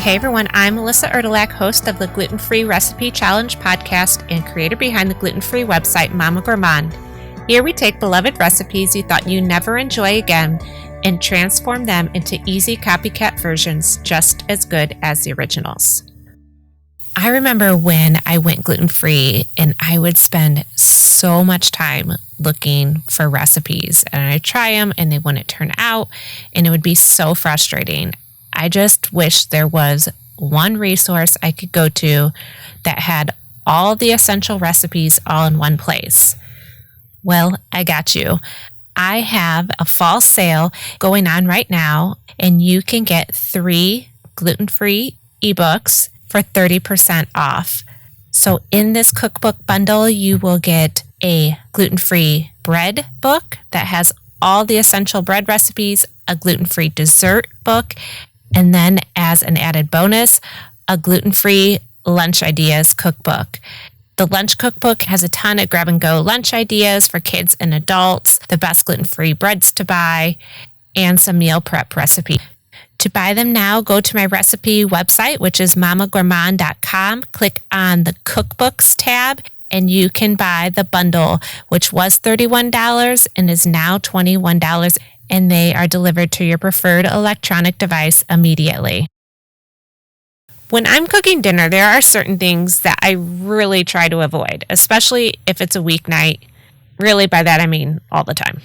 Hey everyone, I'm Melissa Erdelak, host of the Gluten-Free Recipe Challenge podcast and creator behind the gluten-free website Mama Gourmand. Here we take beloved recipes you thought you'd never enjoy again and transform them into easy copycat versions just as good as the originals. I remember when I went gluten-free and I would spend so much time looking for recipes and I'd try them and they wouldn't turn out and it would be so frustrating. I just wish there was one resource I could go to that had all the essential recipes all in one place. Well, I got you. I have a fall sale going on right now, and you can get 3 gluten-free ebooks for 30% off. So in this cookbook bundle, you will get a gluten-free bread book that has all the essential bread recipes, a gluten-free dessert book, and then as an added bonus, a gluten-free lunch ideas cookbook. The lunch cookbook has a ton of grab-and-go lunch ideas for kids and adults, the best gluten-free breads to buy, and some meal prep recipes. To buy them now, go to my recipe website, which is mamagourmand.com. Click on the cookbooks tab, and you can buy the bundle, which was $31 and is now $21. And they are delivered to your preferred electronic device immediately. When I'm cooking dinner, there are certain things that I really try to avoid, especially if it's a weeknight. Really, by that I mean all the time.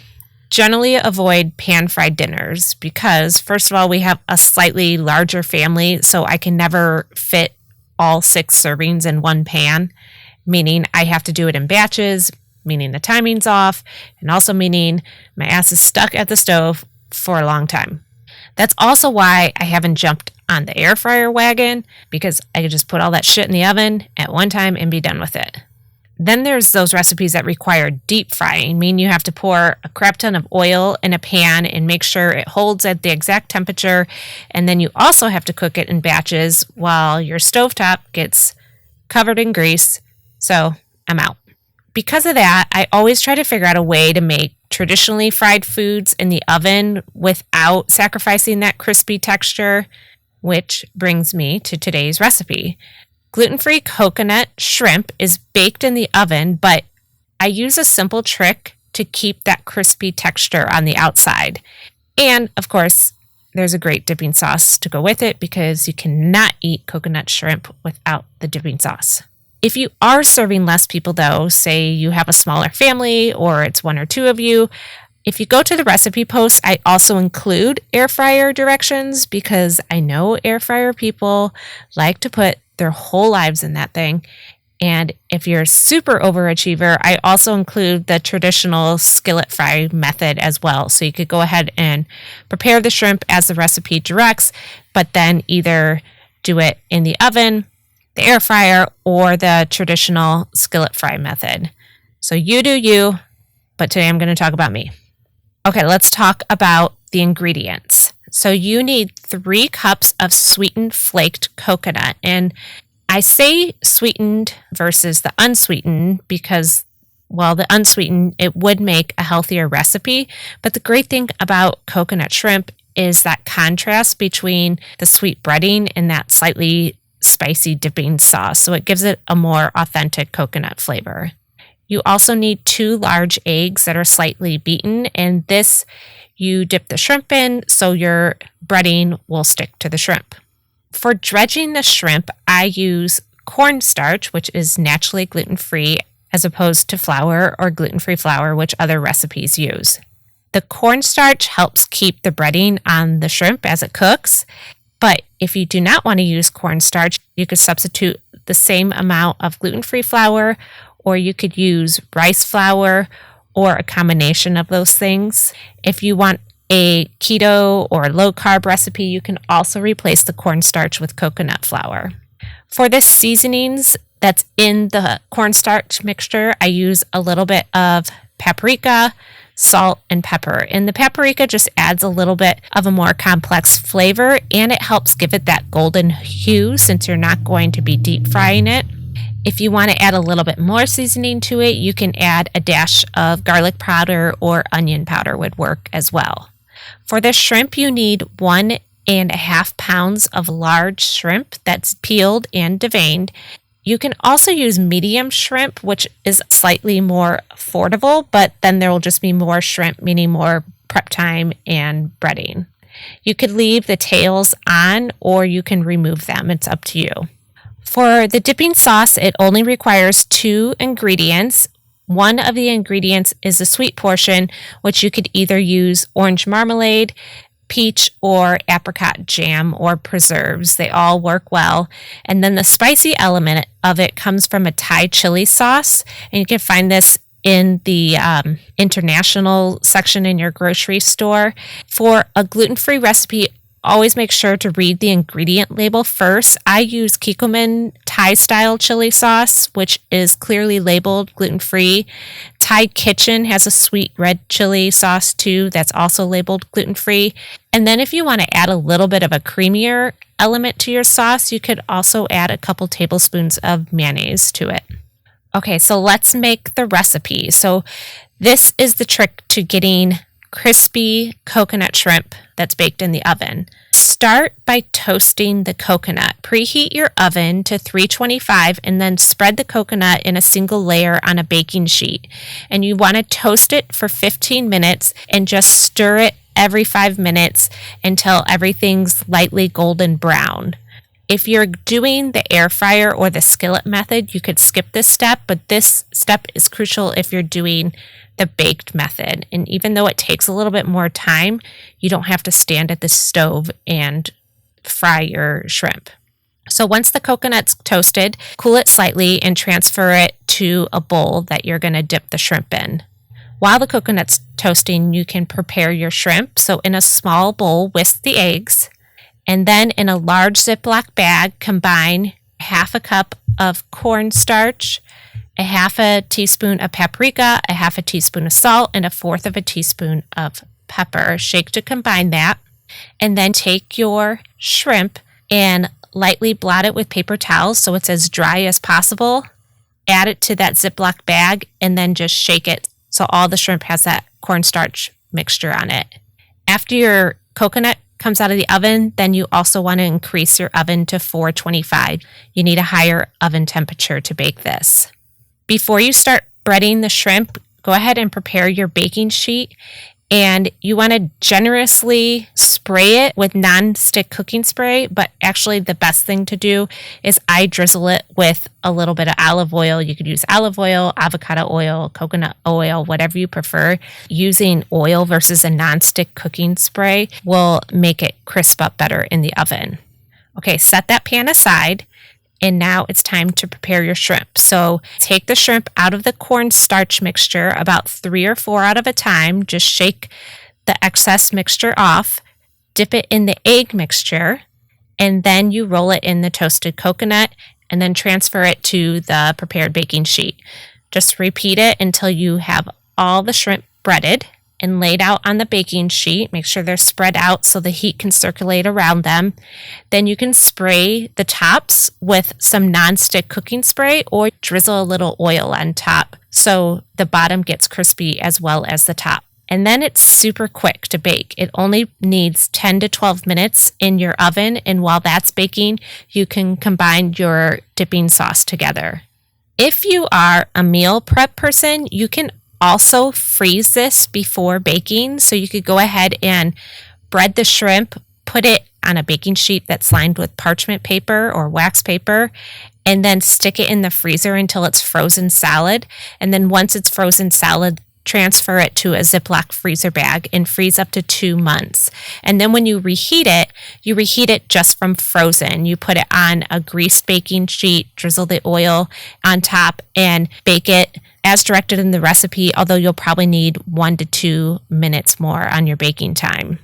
Generally avoid pan-fried dinners because, first of all, we have a slightly larger family, so I can never fit all 6 servings in one pan, meaning I have to do it in batches, meaning the timing's off, and also meaning my ass is stuck at the stove for a long time. That's also why I haven't jumped on the air fryer wagon, because I could just put all that shit in the oven at one time and be done with it. Then there's those recipes that require deep frying, meaning you have to pour a crap ton of oil in a pan and make sure it holds at the exact temperature, and then you also have to cook it in batches while your stovetop gets covered in grease, so I'm out. Because of that, I always try to figure out a way to make traditionally fried foods in the oven without sacrificing that crispy texture, which brings me to today's recipe. Gluten-free coconut shrimp is baked in the oven, but I use a simple trick to keep that crispy texture on the outside. And, of course, there's a great dipping sauce to go with it because you cannot eat coconut shrimp without the dipping sauce. If you are serving less people, though, say you have a smaller family or it's 1 or 2 of you, if you go to the recipe post, I also include air fryer directions because I know air fryer people like to put their whole lives in that thing. And if you're a super overachiever, I also include the traditional skillet fry method as well. So you could go ahead and prepare the shrimp as the recipe directs, but then either do it in the oven, the air fryer, or the traditional skillet fry method. So you do you, but today I'm going to talk about me. Okay, let's talk about the ingredients. So you need 3 cups of sweetened flaked coconut. And I say sweetened versus the unsweetened because, well, the unsweetened, it would make a healthier recipe. But the great thing about coconut shrimp is that contrast between the sweet breading and that slightly spicy dipping sauce, so it gives it a more authentic coconut flavor. You also need 2 large eggs that are slightly beaten, and this you dip the shrimp in so your breading will stick to the shrimp. For dredging the shrimp, I use cornstarch, which is naturally gluten-free, as opposed to flour or gluten-free flour, which other recipes use. The cornstarch helps keep the breading on the shrimp as it cooks. But if you do not want to use cornstarch, you could substitute the same amount of gluten-free flour, or you could use rice flour or a combination of those things. If you want a keto or low-carb recipe, you can also replace the cornstarch with coconut flour. For the seasonings that's in the cornstarch mixture, I use a little bit of paprika, salt, and pepper. And the paprika just adds a little bit of a more complex flavor, and it helps give it that golden hue since you're not going to be deep frying it. If you want to add a little bit more seasoning to it, you can add a dash of garlic powder or onion powder would work as well. For the shrimp, you need 1 and 1/2 pounds of large shrimp that's peeled and deveined. You can also use medium shrimp, which is slightly more affordable, but then there will just be more shrimp, meaning more prep time and breading. You could leave the tails on or you can remove them. It's up to you. For the dipping sauce, it only requires 2 ingredients. One of the ingredients is a sweet portion, which you could either use orange marmalade, peach or apricot jam, or preserves. They all work well. And then the spicy element of it comes from a Thai chili sauce. And you can find this in the international section in your grocery store. For a gluten-free recipe, always make sure to read the ingredient label first. I use Kikkoman Thai style chili sauce, which is clearly labeled gluten-free. Thai Kitchen has a sweet red chili sauce too that's also labeled gluten-free. And then if you want to add a little bit of a creamier element to your sauce, you could also add a couple tablespoons of mayonnaise to it. Okay, so let's make the recipe. So this is the trick to getting crispy coconut shrimp that's baked in the oven. Start by toasting the coconut. Preheat your oven to 325 and then spread the coconut in a single layer on a baking sheet. And you want to toast it for 15 minutes and just stir it every 5 minutes until everything's lightly golden brown. If you're doing the air fryer or the skillet method, you could skip this step, but this step is crucial if you're doing the baked method. And even though it takes a little bit more time, you don't have to stand at the stove and fry your shrimp. So once the coconut's toasted, cool it slightly and transfer it to a bowl that you're going to dip the shrimp in. While the coconut's toasting, you can prepare your shrimp. So in a small bowl, whisk the eggs. And then in a large Ziploc bag, combine 1/2 cup of cornstarch, 1/2 teaspoon of paprika, 1/2 teaspoon of salt, and 1/4 teaspoon of pepper. Shake to combine that. And then take your shrimp and lightly blot it with paper towels so it's as dry as possible. Add it to that Ziploc bag and then just shake it so all the shrimp has that cornstarch mixture on it. After your coconut comes out of the oven, then you also want to increase your oven to 425. You need a higher oven temperature to bake this. Before you start breading the shrimp, go ahead and prepare your baking sheet, and you want to generously spray it with non-stick cooking spray, but actually the best thing to do is I drizzle it with a little bit of olive oil. You could use olive oil, avocado oil, coconut oil, whatever you prefer. Using oil versus a non-stick cooking spray will make it crisp up better in the oven. Okay, set that pan aside. And now it's time to prepare your shrimp. So take the shrimp out of the cornstarch mixture about 3 or 4 out of a time. Just shake the excess mixture off. Dip it in the egg mixture. And then you roll it in the toasted coconut and then transfer it to the prepared baking sheet. Just repeat it until you have all the shrimp breaded and laid out on the baking sheet. Make sure they're spread out so the heat can circulate around them. Then you can spray the tops with some non-stick cooking spray or drizzle a little oil on top so the bottom gets crispy as well as the top. And then it's super quick to bake. It only needs 10 to 12 minutes in your oven, and while that's baking, you can combine your dipping sauce together. If you are a meal prep person, you can also freeze this before baking. So you could go ahead and bread the shrimp, put it on a baking sheet that's lined with parchment paper or wax paper, and then stick it in the freezer until it's frozen solid. And then once it's frozen solid, transfer it to a Ziploc freezer bag and freeze up to 2 months. And then when you reheat it just from frozen. You put it on a greased baking sheet, drizzle the oil on top, and bake it as directed in the recipe, although you'll probably need 1 to 2 minutes more on your baking time.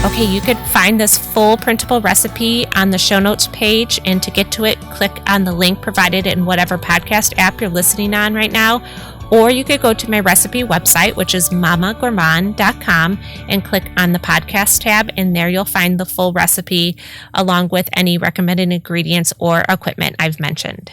Okay, you could find this full printable recipe on the show notes page, and to get to it, click on the link provided in whatever podcast app you're listening on right now. Or you could go to my recipe website, which is mamagourmand.com, and click on the podcast tab, and there you'll find the full recipe along with any recommended ingredients or equipment I've mentioned.